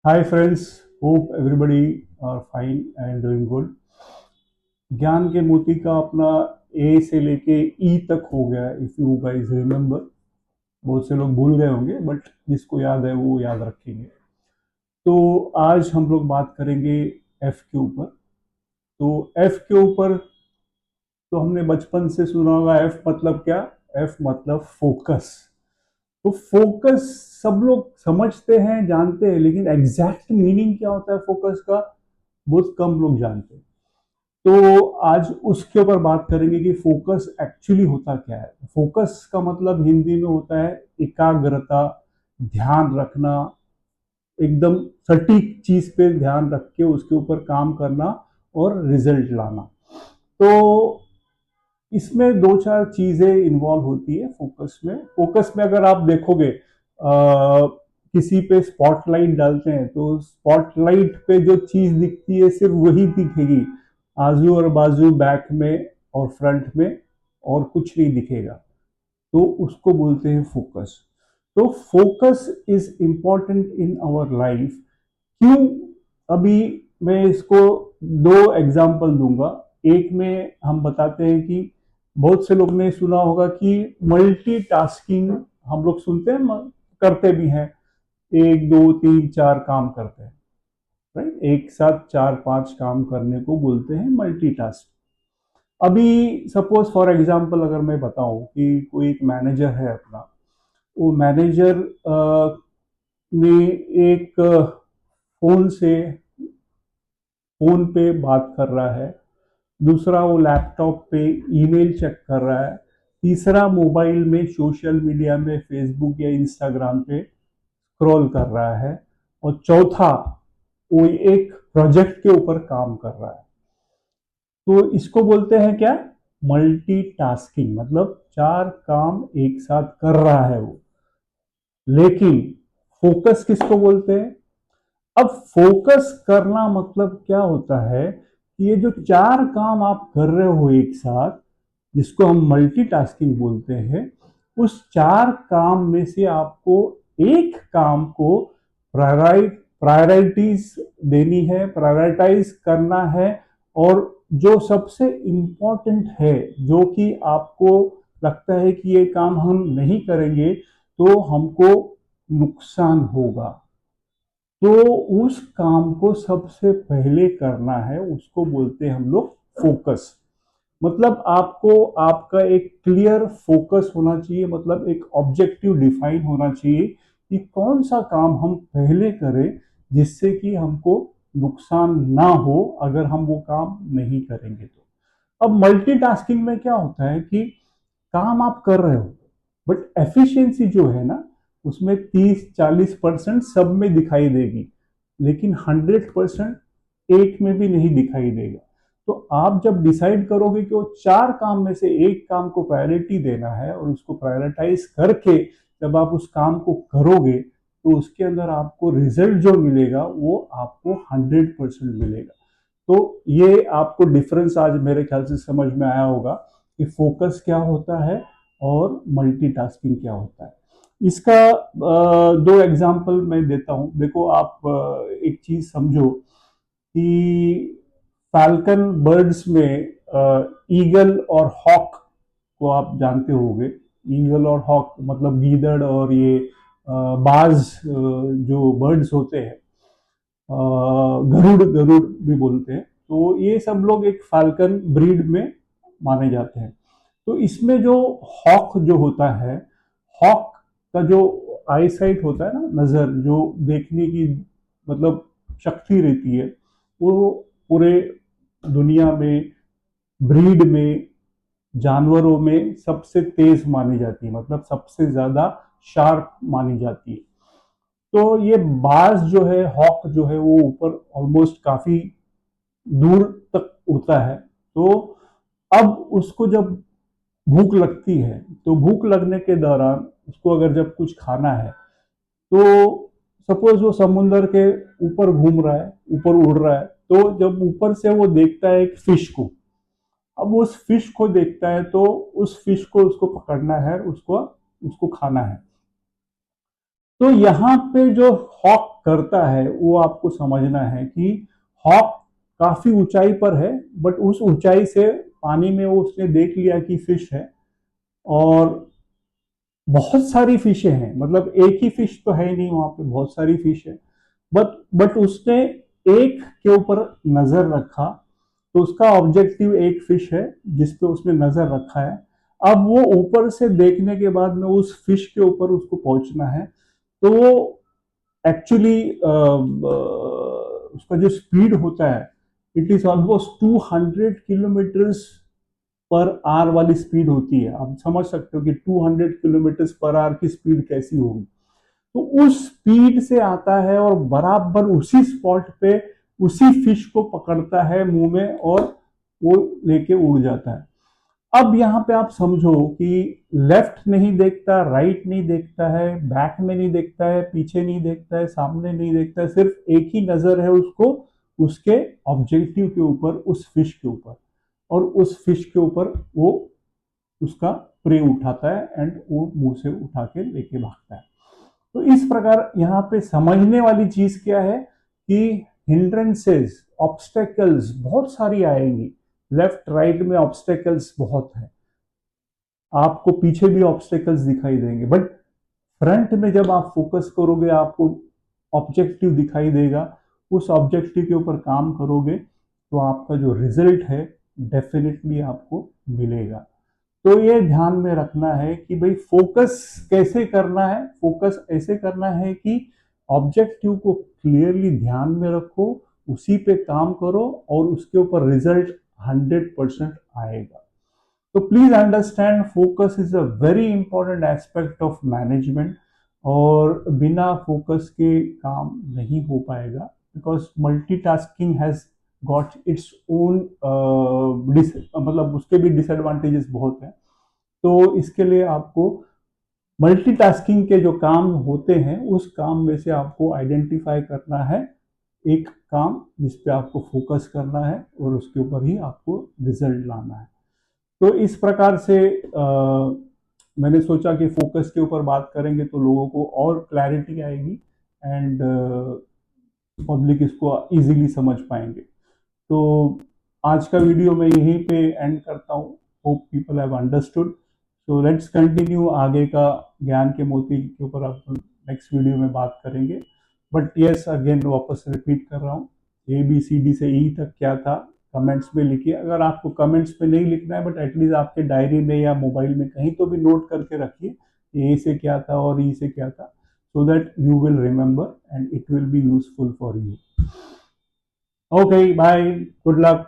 Hi friends, hope everybody are fine and doing good. ज्ञान के मोती का अपना ए से लेके ई तक हो गया, इफ यू गाइस रिमेंबर। बहुत से लोग भूल गए होंगे, बट जिसको याद है वो याद रखेंगे। तो आज हम लोग बात करेंगे एफ के ऊपर। तो एफ के ऊपर तो हमने बचपन से सुना होगा, एफ मतलब क्या? एफ मतलब फोकस। तो फोकस सब लोग समझते हैं, जानते हैं, लेकिन एग्जैक्ट मीनिंग क्या होता है फोकस का बहुत कम लोग जानते हैं। तो आज उसके ऊपर बात करेंगे कि फोकस एक्चुअली होता क्या है। फोकस का मतलब हिंदी में होता है एकाग्रता, ध्यान रखना, एकदम सटीक चीज पे ध्यान रख के उसके ऊपर काम करना और रिजल्ट लाना। तो इसमें दो चार चीजें इन्वॉल्व होती है फोकस में। फोकस में अगर आप देखोगे, किसी पे स्पॉटलाइट डालते हैं तो स्पॉटलाइट पे जो चीज दिखती है सिर्फ वही दिखेगी, आजू और बाजू, बैक में और फ्रंट में, और कुछ नहीं दिखेगा। तो उसको बोलते हैं फोकस। तो focus is important in our life. क्यों? अभी मैं इसको दो एग्जाम्पल दूंगा। एक में हम बताते हैं कि बहुत से लोग ने सुना होगा कि मल्टीटास्किंग हम लोग सुनते हैं, करते भी हैं। एक दो तीन चार काम करते हैं, राइट? एक साथ चार पांच काम करने को बोलते हैं मल्टीटास्क। अभी सपोज फॉर एग्जांपल अगर मैं बताऊं कि कोई एक मैनेजर है अपना, वो मैनेजर ने एक फोन से फोन पे बात कर रहा है, दूसरा वो लैपटॉप पे ईमेल चेक कर रहा है, तीसरा मोबाइल में सोशल मीडिया में फेसबुक या इंस्टाग्राम पे स्क्रॉल कर रहा है, और चौथा वो एक प्रोजेक्ट के ऊपर काम कर रहा है। तो इसको बोलते हैं क्या? मल्टीटास्किंग। मतलब चार काम एक साथ कर रहा है वो। लेकिन फोकस किसको बोलते हैं? अब फोकस करना मतलब क्या होता है कि ये जो चार काम आप कर रहे हो एक साथ, जिसको हम मल्टीटास्किंग बोलते हैं, उस चार काम में से आपको एक काम को प्रायोरिटीज देनी है, प्रायोरिटाइज करना है। और जो सबसे इंपॉर्टेंट है, जो कि आपको लगता है कि ये काम हम नहीं करेंगे तो हमको नुकसान होगा, तो उस काम को सबसे पहले करना है, उसको बोलते हैं हम लोग फोकस। मतलब आपको आपका एक क्लियर फोकस होना चाहिए, मतलब एक ऑब्जेक्टिव डिफाइन होना चाहिए कि कौन सा काम हम पहले करें जिससे कि हमको नुकसान ना हो अगर हम वो काम नहीं करेंगे तो। अब मल्टीटास्किंग में क्या होता है कि काम आप कर रहे हो, बट एफिशिएंसी जो है ना, उसमें 30-40% सब में दिखाई देगी, लेकिन 100% एक में भी नहीं दिखाई देगा। तो आप जब डिसाइड करोगे कि वो चार काम में से एक काम को प्रायोरिटी देना है और उसको प्रायोरिटाइज करके जब आप उस काम को करोगे, तो उसके अंदर आपको रिजल्ट जो मिलेगा वो आपको 100% मिलेगा। तो ये आपको डिफरेंस आज मेरे ख्याल से समझ में आया होगा कि फोकस क्या होता है और मल्टीटास्किंग क्या होता है। इसका दो एग्जांपल मैं देता हूं। देखो, आप एक चीज समझो कि फाल्कन बर्ड्स में ईगल और हॉक को आप जानते होंगे। ईगल और हॉक मतलब गीदड़ और ये बाज, जो बर्ड्स होते हैं, गरुड़ गरुड़ भी बोलते हैं। तो ये सब लोग एक फाल्कन ब्रीड में माने जाते हैं। तो इसमें जो हॉक जो होता है, हॉक का जो आई साइट होता है ना, नजर जो देखने की मतलब शक्ति रहती है, वो पूरे दुनिया में, ब्रीड में, जानवरों में सबसे तेज मानी जाती है, मतलब सबसे ज्यादा शार्प मानी जाती है। तो ये बाज जो है, हॉक जो है, वो ऊपर ऑलमोस्ट काफी दूर तक उड़ता है। तो अब उसको जब भूख लगती है, तो भूख लगने के दौरान उसको अगर जब कुछ खाना है, तो सपोज वो समुंदर के ऊपर घूम रहा है, ऊपर उड़ रहा है, तो जब ऊपर से वो देखता है एक फिश को, अब उस फिश को देखता है तो उस फिश को उसको पकड़ना है, उसको उसको खाना है। तो यहाँ पे जो हॉक करता है वो आपको समझना है कि हॉक काफी ऊंचाई पर है, बट उस ऊंचाई से पानी में वो उसने देख लिया कि फिश है, और बहुत सारी फिशें हैं, मतलब एक ही फिश तो है नहीं, वहां पे बहुत सारी फिश है। बट उसने एक के ऊपर नजर रखा, तो उसका ऑब्जेक्टिव एक फिश है जिस पे उसने नजर रखा है। अब वो ऊपर से देखने के बाद में उस फिश के ऊपर उसको पहुंचना है। तो वो एक्चुअली उसका जो स्पीड होता है, it is almost 200 kilometres per hour वाली स्पीड होती है। आप समझ सकते हो कि 200 किलोमीटर्स पर आवर की स्पीड कैसी होगी। तो उस स्पीड से आता है और बराबर उसी स्पॉट पे उसी फिश को पकड़ता है मुंह में, और वो लेके उड़ जाता है। अब यहाँ पे आप समझो कि लेफ्ट नहीं देखता, राइट नहीं देखता है, बैक में नहीं देखता है, पीछे नहीं देखता है, सामने नहीं देखता है, सिर्फ एक ही नजर है उसको उसके ऑब्जेक्टिव के ऊपर, उस फिश के ऊपर, और उस फिश के ऊपर वो उसका प्रे उठाता है एंड वो मुंह से उठा के लेके भागता है। तो इस प्रकार यहाँ पे समझने वाली चीज क्या है कि हिंड्रेंसेस, ऑब्स्टेकल्स बहुत सारी आएंगी। लेफ्ट राइट में ऑब्स्टेकल्स बहुत है, आपको पीछे भी ऑब्स्टेकल्स दिखाई देंगे, बट फ्रंट में जब आप फोकस करोगे आपको ऑब्जेक्टिव दिखाई देगा। उस ऑब्जेक्टिव के ऊपर काम करोगे तो आपका जो रिजल्ट है डेफिनेटली आपको मिलेगा। तो ये ध्यान में रखना है कि भाई फोकस कैसे करना है। फोकस ऐसे करना है कि ऑब्जेक्टिव को क्लियरली ध्यान में रखो, उसी पे काम करो, और उसके ऊपर रिजल्ट 100% आएगा। तो please understand, focus is a very important aspect of management, और बिना फोकस के काम नहीं हो पाएगा, because multitasking has got its own, मतलब उसके भी डिसएडवांटेजेस बहुत हैं। तो इसके लिए आपको मल्टीटास्किंग के जो काम होते हैं उस काम में से आपको आइडेंटिफाई करना है एक काम जिस पे आपको फोकस करना है, और उसके ऊपर ही आपको रिजल्ट लाना है। तो इस प्रकार से मैंने सोचा कि फोकस के ऊपर बात करेंगे तो लोगों को और क्लैरिटी आएगी, एंड पब्लिक इसको इजीली समझ पाएंगे। तो आज का वीडियो मैं यहीं पे एंड करता हूँ। Hope people have understood. So let's continue, आगे का ज्ञान के मोती के ऊपर आप नेक्स्ट वीडियो में बात करेंगे। बट यस, अगेन वापस रिपीट कर रहा हूँ, ए बी सी डी से ई तक क्या था कमेंट्स में लिखिए। अगर आपको कमेंट्स में नहीं लिखना है, बट एटलीस्ट आपके डायरी में या मोबाइल में कहीं तो भी नोट करके रखिए ए से क्या था और ई से क्या था, so that you will remember and it will be useful for you. Okay, bye. Good luck.